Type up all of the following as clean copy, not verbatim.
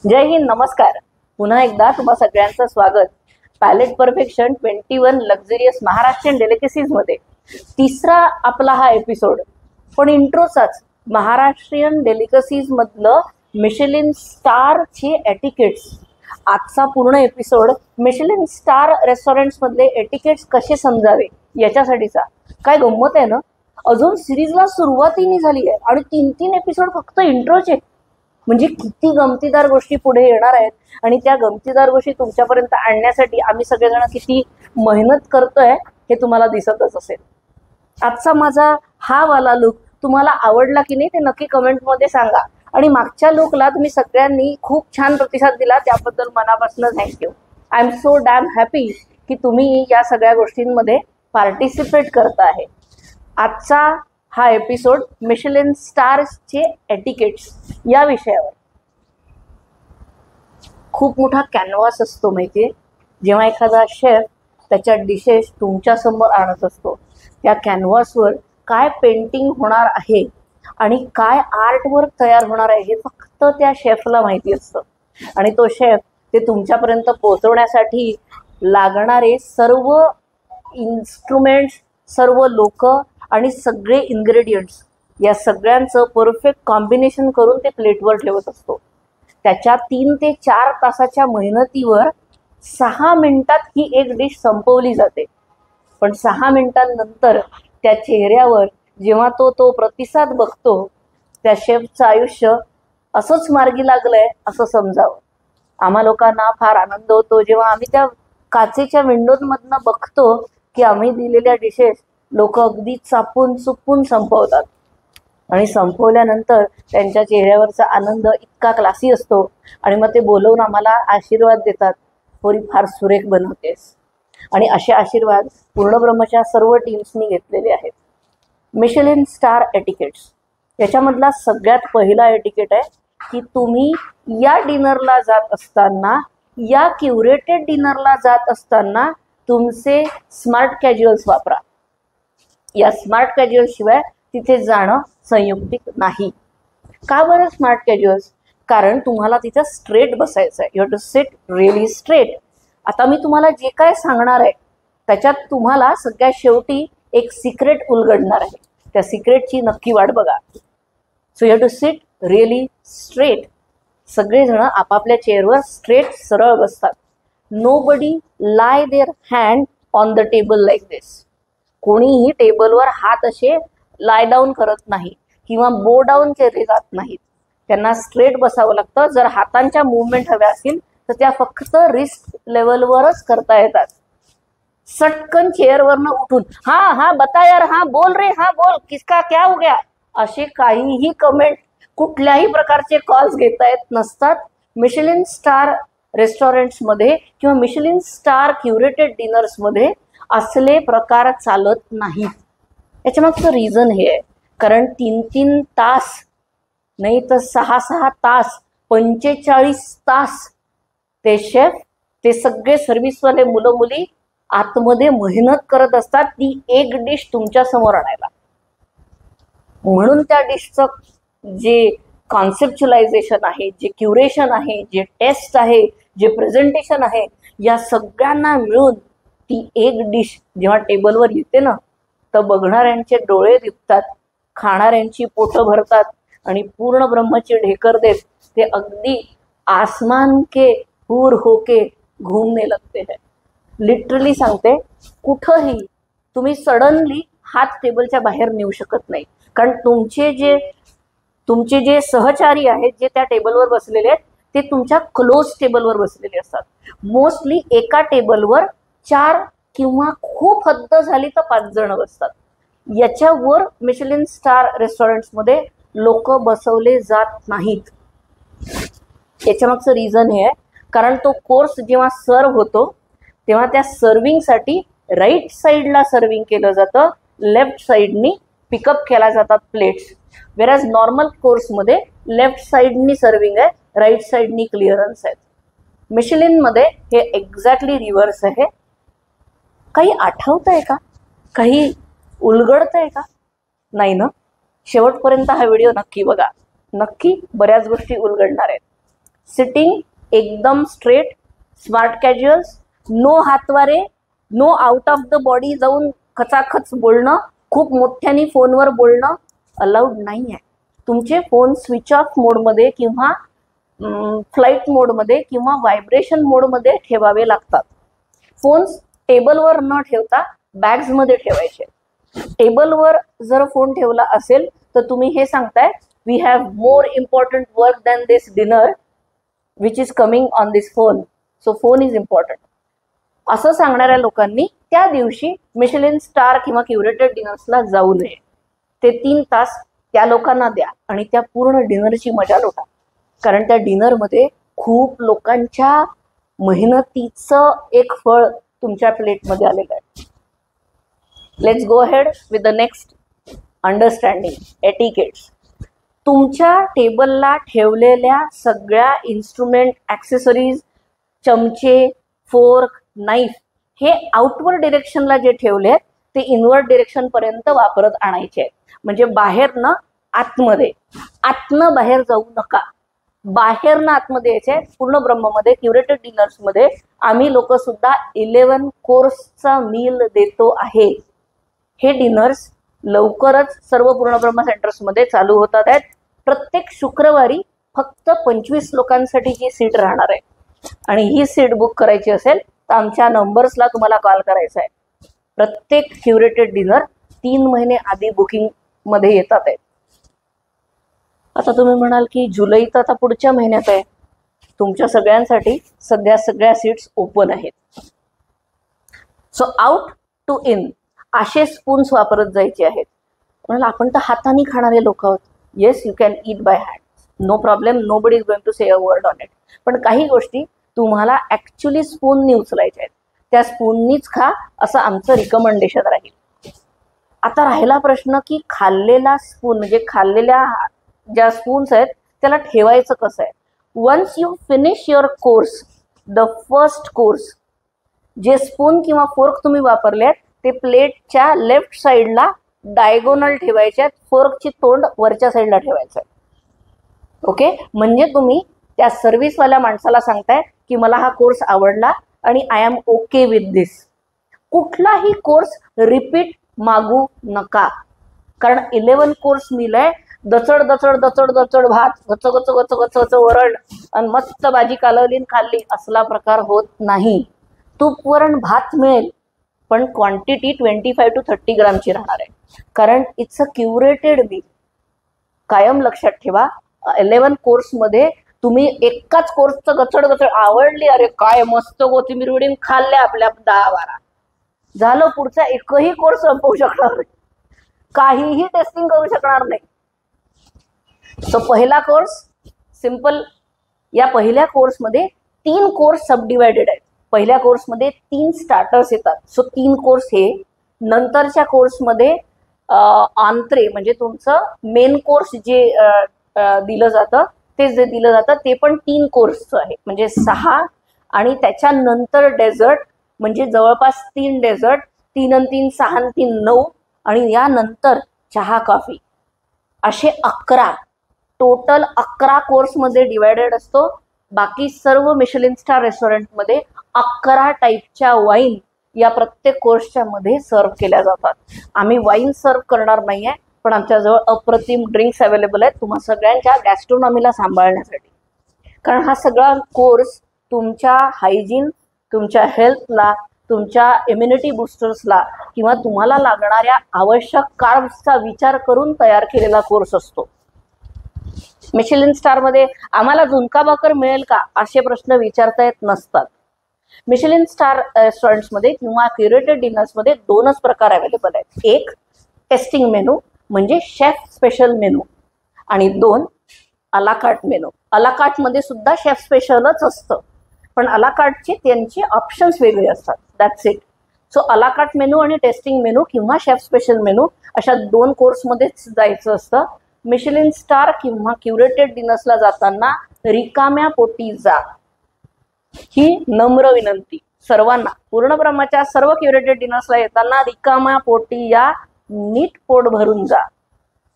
जय हिंद, नमस्कार. पुन्हा एकदा तुम्हा सगळ्यांचं स्वागत. Palate perfection 21 luxurious Maharashtrian delicacies मध्ये तिसरा आपला हा एपिसोड. पण इंट्रोचाच महाराष्ट्रीयन डेलिकेसीज मधलं मिशेलिन स्टारचे एटिकेट्स. आजचा पूर्ण एपिसोड मिशेलिन स्टार रेस्टॉरंट्स मधले एटिकेट्स कसे समजावे याच्यासाठीचा. काय गंमत आहे ना, अजून सिरीजला सुरुवातही नाही झाली आहे आणि 3 एपिसोड फक्त इंट्रोचे. म्हणजे किती गमतीदार गोष्टी पुढे येणार आहेत आणि त्या गमतीदार गोष्टी तुमच्यापर्यंत आणण्यासाठी आम्ही सगळेजण किती मेहनत करतोय हे तुम्हाला दिसतच असेल. आजचा माझा हा वाला लुक तुम्हाला आवडला की नाही ते नक्की कमेंटमध्ये सांगा. आणि मागच्या लुकला तुम्ही सगळ्यांनी खूप छान प्रतिसाद दिला, त्याबद्दल मनापासून thank you. I am so dam happy की तुम्ही या सगळ्या गोष्टींमध्ये पार्टिसिपेट करता आहे. आजचा हा एपिसोड मिशेलिन स्टार्सचे एटिकेट्स या विषयावर. खूप मोठा कॅनव्हास असतो माहितीये. जेव्हा एखादा शेफ त्याच्या डिशेस तुमच्या समोर आणत असतो, त्या कॅनव्हासवर काय पेंटिंग होणार आहे आणि काय आर्टवर्क तयार होणार आहे हे फक्त त्या शेफला माहिती असतं. आणि तो शेफ ते तुमच्यापर्यंत पोहोचवण्यासाठी लागणारे सर्व इन्स्ट्रुमेंट्स, सर्व लोक आणि सगळे इन्ग्रेडियंट्स या सगळ्यांचं परफेक्ट कॉम्बिनेशन करून ते प्लेटवर ठेवत असतो. त्याच्या 3 ते 4 तासाच्या मेहनतीवर 6 मिनिटात ही एक डिश संपवली जाते. पण 6 मिनिटांनंतर त्या चेहऱ्यावर जेव्हा तो प्रतिसाद बघतो, त्या शेफचं आयुष्य असंच मार्गी लागलंय असं समजावं. आम्हा लोकांना फार आनंद होतो जेव्हा आम्ही त्या काचेच्या विंडोजमधनं बघतो की आम्ही दिलेल्या डिशेस लोक अगदी चापून चुपून संपवतात. आणि संपवल्यानंतर त्यांच्या चेहऱ्यावरचा आनंद इतका क्लासी असतो आणि मग ते बोलवून आम्हाला आशीर्वाद देतात, पोरी फार सुरेख बनवतेस. आणि असे आशीर्वाद पूर्णब्रह्मच्या सर्व टीम्सनी घेतलेले आहेत. मिशेलिन स्टार एटिकेट्स याच्यामधला सगळ्यात पहिला एटिकेट आहे की तुम्ही या डिनरला जात असताना, या क्युरेटेड डिनरला जात असताना तुमचे स्मार्ट कॅज्युअल्स वापरा. या स्मार्ट कॅज्युअल शिवाय तिथे जाणं संयुक्तिक नाही. का बरं स्मार्ट कॅज्युअल्स? कारण तुम्हाला तिथं स्ट्रेट बसायचं आहे. You have to sit really straight. आता मी तुम्हाला जे काय सांगणार आहे त्याच्यात तुम्हाला सगळ्यात शेवटी एक सिक्रेट उलगडणार आहे. त्या सिक्रेटची नक्की वाट बघा. So you have to sit really straight. सगळेजण आपापल्या चेअरवर स्ट्रेट सरळ बसतात. Nobody lie their hand on the table like this. कोणीही टेबलवर हात असे लाय डाऊन करत नाही किंवा बो डाऊन केले जात नाहीत. त्यांना स्ट्रेट बसावं लागतं. जर हातांच्या मूवमेंट हव्या असतील तर त्या फक्त रिस्ट लेवलवरच करता येतात. सटकन चेअरवरनं उठून हा बता यार, हा बोल रे, हा बोल, किसका क्या हो गया, असे काहीही कमेंट, कुठल्याही प्रकारचे कॉल्स घेता येत नसतात. मिशेलिन स्टार रेस्टॉरंट्समध्ये किंवा मिशेलिन स्टार क्युरेटेड डिनर्समध्ये असले प्रकार चालत नाहीत. याच्यामागचं रिझन हे आहे, कारण 3 तास नाही तर 6 तास, 45 तास ते शेफ, ते सगळे सर्व्हिसवाले मुलं मुली आतमध्ये मेहनत करत असतात ती एक डिश तुमच्या समोर आणायला. म्हणून त्या डिशचं जे कॉन्सेप्च्युलायझेशन आहे, जे क्युरेशन आहे, जे टेस्ट आहे, जे प्रेझेंटेशन आहे, या सगळ्यांना मिळून ती एक डिश जेव्हा टेबलवर येते ना, तर बघणाऱ्यांचे डोळे दिपतात, खाणाऱ्यांची पोटं भरतात आणि पूर्ण ब्रह्मची ढेकर देत ते अगदी आसमान के हूर होके घूमने लगते हैं. लिटरली सांगते, कुठंही तुम्ही सडनली हात टेबलच्या बाहेर नेऊ शकत नाही. कारण तुमचे जे सहचारी आहेत, जे त्या टेबलवर बसलेले आहेत, ते तुमच्या क्लोज टेबलवर बसलेले असतात. मोस्टली एका टेबलवर 4 किंवा खूप हद्द झाली तर 5 जण बसतात. याच्यावर मिशेलिन स्टार रेस्टॉरंट्समध्ये लोक बसवले जात नाहीत. याच्यामागचं रिझन हे आहे, कारण तो कोर्स जेव्हा सर्व होतो तेव्हा त्या सर्विंगसाठी राईट साईडला सर्विंग केलं जातं, लेफ्ट साईडनी पिकअप केल्या जातात प्लेट्स. वेराज नॉर्मल कोर्समध्ये लेफ्ट साईडनी सर्विंग आहे, राईट साईडनी क्लिअरन्स आहेत. मिशेलिनमध्ये हे एक्झॅक्टली रिव्हर्स आहे. काही आठवतंय का? काही उलगडतंय का? नाही ना? शेवटपर्यंत हा व्हिडिओ नक्की बघा. नक्की बऱ्याच गोष्टी उलगडणार आहेत. सिटिंग एकदम स्ट्रेट, स्मार्ट कॅज्युअल्स, नो हातवारे, no out of the body जाऊन खचाखच बोलणं, खूप मोठ्याने फोनवर बोलणं अलाउड नाही आहे. तुमचे फोन स्विच ऑफ मोडमध्ये किंवा फ्लाईट मोडमध्ये किंवा व्हायब्रेशन मोडमध्ये ठेवावे लागतात. फोन्स टेबलवर न ठेवता बॅग्समध्ये ठेवायचे. टेबलवर जर फोन ठेवला असेल तर तुम्ही हे सांगताय, we have more important work than this dinner which is coming on this phone, so phone is important. असं सांगणाऱ्या लोकांनी त्या दिवशी मिशेलिन स्टार किंवा क्युरेटेड डिनर्सला जाऊ नये. ते 3 तास त्या लोकांना द्या आणि त्या पूर्ण डिनरची मजा लुटा. कारण त्या डिनरमध्ये खूप लोकांच्या मेहनतीचं एक फळ तुमच्या प्लेटमध्ये आलेलं आहे. Let's go ahead with the next understanding, etiquettes. तुमच्या टेबलला ठेवलेल्या सगळ्या इन्स्ट्रुमेंट, ॲक्सेसरीज, चमचे, फोर्क, नाईफ हे आउटवर्ड डिरेक्शनला जे ठेवले आहेत ते इनवर्ड डिरेक्शनपर्यंत वापरत आणायचे आहेत. म्हणजे बाहेरनं आतमध्ये, आतनं बाहेर जाऊ नका, बाहेरनं आतमध्ये यायचे. पूर्ण ब्रह्ममध्ये क्युरेटेड डिनर्समध्ये आम्ही लोक सुद्धा 11 कोर्सचा मील देतो आहे. हे डिनर्स लवकरच सर्व पूर्ण ब्रह्म सेंटर्समध्ये चालू होतात आहेत. प्रत्येक शुक्रवारी फक्त 25 लोकांसाठीची सीट राहणार आहे आणि ही सीट बुक करायची असेल तर आमच्या नंबर्सला तुम्हाला कॉल करायचा आहे. प्रत्येक क्युरेटेड डिनर 3 महिने आधी बुकिंगमध्ये येतात आहेत. आता तुम्ही म्हणाल की जुलै तर आता पुढच्या महिन्यात आहे. तुमच्या सगळ्यांसाठी सध्या सगळ्या सीट्स ओपन आहेत. सो आउट टू इन असे स्पून्स वापरत जायचे आहेत. म्हणाल आपण तर हाताने खाणारे लोक आहोत. Yes, you can eat by hand, no problem, nobody is going to say a word on it. पण काही गोष्टी तुम्हाला ॲक्च्युली स्पूननी उचलायच्या आहेत. त्या स्पूननीच खा असं आमचं रिकमेंडेशन राहील. आता राहिला प्रश्न की खाल्लेला स्पून म्हणजे खाल्लेल्या ज्या स्पून्स आहेत त्याला ठेवायचं कसं आहे. Once you finish your course, the first course, जे स्पून किंवा फोर्क तुम्ही वापरले आहेत ते प्लेटच्या लेफ्ट साईडला डायगोनल ठेवायचे आहेत. फोर्कची तोंड वरच्या साईडला ठेवायचं आहे. ओके, म्हणजे तुम्ही त्या सर्व्हिसवाल्या माणसाला सांगताय की मला हा कोर्स आवडला आणि आय एम ओके विथ दिस. कुठलाही कोर्स रिपीट मागू नका. कारण 11 कोर्स मील आहे. दचड दचड दचड दचड भात, गच गच गच गच गच वरण आणि मस्त भाजी कालवली खाल्ली असला प्रकार होत नाही. तूप वरण भात मिळेल पण क्वांटिटी 25 to 30 ग्रामची राहणार आहे. कारण इट्स अ क्युरेटेड मील. कायम लक्षात ठेवा, 11 कोर्समध्ये तुम्ही एकाच कोर्सचं गचड गचड आवडली, अरे काय मस्त कोथिंबीर वडीन खाल्ल्या आपल्या 10-12 झालं, पुढचा एकही कोर्स संपवू शकणार नाही, काहीही टेस्टिंग करू शकणार नाही. सो पहिला कोर्स सिंपल. या पहिल्या कोर्समध्ये 3 कोर्स सबडिवायडेड आहेत. पहिल्या कोर्समध्ये 3 स्टार्टर्स येतात. सो 3 कोर्स हे. नंतरच्या कोर्समध्ये आंत्रे म्हणजे तुमचं मेन कोर्स जे दिलं जातं ते जे दिलं जातं ते पण 3 कोर्सचं आहे म्हणजे 6. आणि त्याच्यानंतर डेझर्ट म्हणजे जवळपास 3 डेझर्ट, 3 आणि 3 6 आणि 3 9 आणि यानंतर चहा कॉफी, असे 11 टोटल 11 कोर्समध्ये डिवायडेड असतो. बाकी सर्व मिशेलिन स्टार रेस्टॉरंटमध्ये 11 टाईपच्या वाईन या प्रत्येक कोर्सच्या मध्ये सर्व केल्या जातात. आम्ही वाईन सर्व करणार नाही आहे पण आमच्याजवळ अप्रतिम ड्रिंक्स अवेलेबल आहेत तुम्हा सगळ्यांच्या गॅस्ट्रोनॉमीला सांभाळण्यासाठी. कारण हा सगळा कोर्स तुमच्या हायजीन, तुमच्या हेल्थला, तुमच्या इम्युनिटी बूस्टर्सला किंवा तुम्हाला लागणाऱ्या आवश्यक कार्ब्सचा विचार करून तयार केलेला कोर्स असतो. मिशेलिन स्टारमध्ये आम्हाला झुणका भाकर मिळेल का असे प्रश्न विचारता येत नसतात. मिशेलिन स्टार रेस्टॉरंट्समध्ये किंवा क्युरेटेड डिनर्समध्ये 2च प्रकार अवेलेबल आहेत. एक टेस्टिंग मेनू म्हणजे शेफ स्पेशल मेनू आणि 2 अलाकार्ट मेनू. अलाकार्टमध्ये सुद्धा शेफ स्पेशलच असतं पण अलाकार्टचे त्यांचे ऑप्शन्स वेगळे असतात. That's it. सो अलाकार्ट मेनू आणि टेस्टिंग मेनू किंवा शेफ स्पेशल मेनू अशा 2 कोर्समध्येच जायचं असतं. मिशेलिन स्टार किंवा क्युरेटेड डिनर्सला जाताना रिकाम्या पोटी जा, ही नम्र विनंती सर्वांना. पूर्ण ब्रह्माच्या सर्व क्युरेटेड डिनर्सला येताना रिकाम्या पोटी या, नीट पोट भरून जा,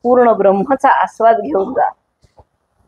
पूर्ण ब्रह्माचा आस्वाद घेऊन जा,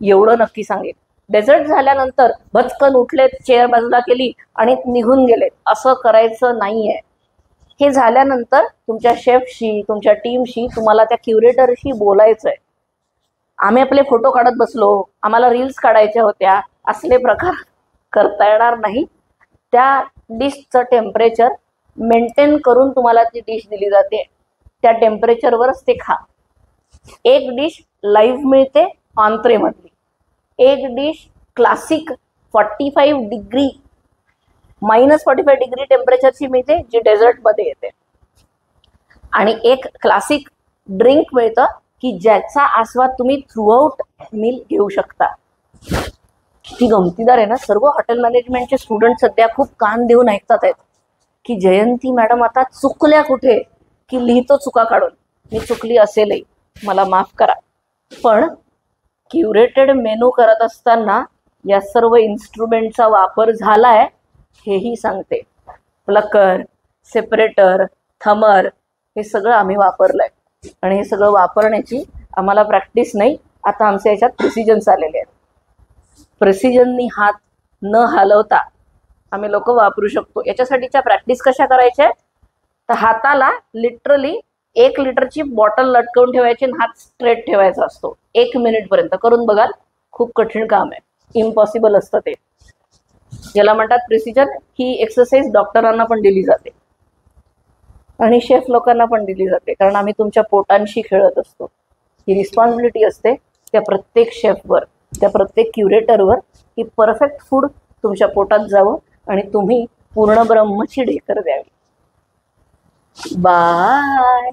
एवढं नक्की सांगेन. डेझर्ट झाल्यानंतर भचकन उठलेत, चेअर बाजूला केली आणि निघून गेलेत, असं करायचं नाहीये. हे झाल्यानंतर तुमच्या शेफशी, तुमच्या टीमशी, तुम्हाला त्या क्युरेटरशी बोलायचंय. आम्ही आपले फोटो काढत बसलो, आम्हाला रील्स काढायच्या होत्या, असले प्रकार करता येणार नाही. त्या डिशचं टेम्परेचर मेंटेन करून तुम्हाला ती डिश दिली जाते, त्या टेम्परेचरवरच ते खा. एक डिश लाईव्ह मिळते ऑनत्रेमधली, एक डिश क्लासिक 45 डिग्री -45 डिग्री टेम्परेचरची मिळते जी डेझर्टमध्ये येते, आणि एक क्लासिक ड्रिंक मिळतं की ज्याचा आस्वाद तुम्ही थ्रूआउट मील घेऊ शकता. किती गमतीदार आहे ना. सर्व हॉटेल मॅनेजमेंटचे स्टुडंट सध्या खूप कान देऊन ऐकतात आहेत की जयंती मॅडम आता चुकल्या कुठे, की लिहितो चुका काढून. मी चुकली असेलही, मला माफ करा. पण क्युरेटेड मेनू करत असताना या सर्व इन्स्ट्रुमेंटचा वापर झालाय हेही सांगते. प्लकर, सेपरेटर, थमर, हे सगळं आम्ही वापरलंय, आणि हे सगळं वापरण्याची आम्हाला प्रॅक्टिस नाही. आता आमच्या याच्यात प्रिसिजन्स आलेले आहेत. प्रिसिजननी हात न हलवता आम्ही लोक वापरू शकतो. याच्यासाठीच्या प्रॅक्टिस कशा करायच्या, तर हाताला लिटरली 1 लिटरची बॉटल लटकवून ठेवायची आणि हात स्ट्रेट ठेवायचा असतो 1 मिनिटपर्यंत. करून बघाल, खूप कठीण काम आहे, इम्पॉसिबल असतं ते. ज्याला म्हणतात प्रिसिजन. ही एक्सरसाइज डॉक्टरांना पण दिली जाते आणि शेफ लोकांना पण दिली जाते, कारण आम्ही तुमच्या पोटांशी खेळत असतो. ही रिस्पॉन्सिबिलिटी असते त्या प्रत्येक शेफवर, त्या प्रत्येक क्युरेटरवर, की परफेक्ट फूड तुमच्या पोटात जावं आणि तुम्ही पूर्ण ब्रह्मची ढेकर द्यावी. बाय.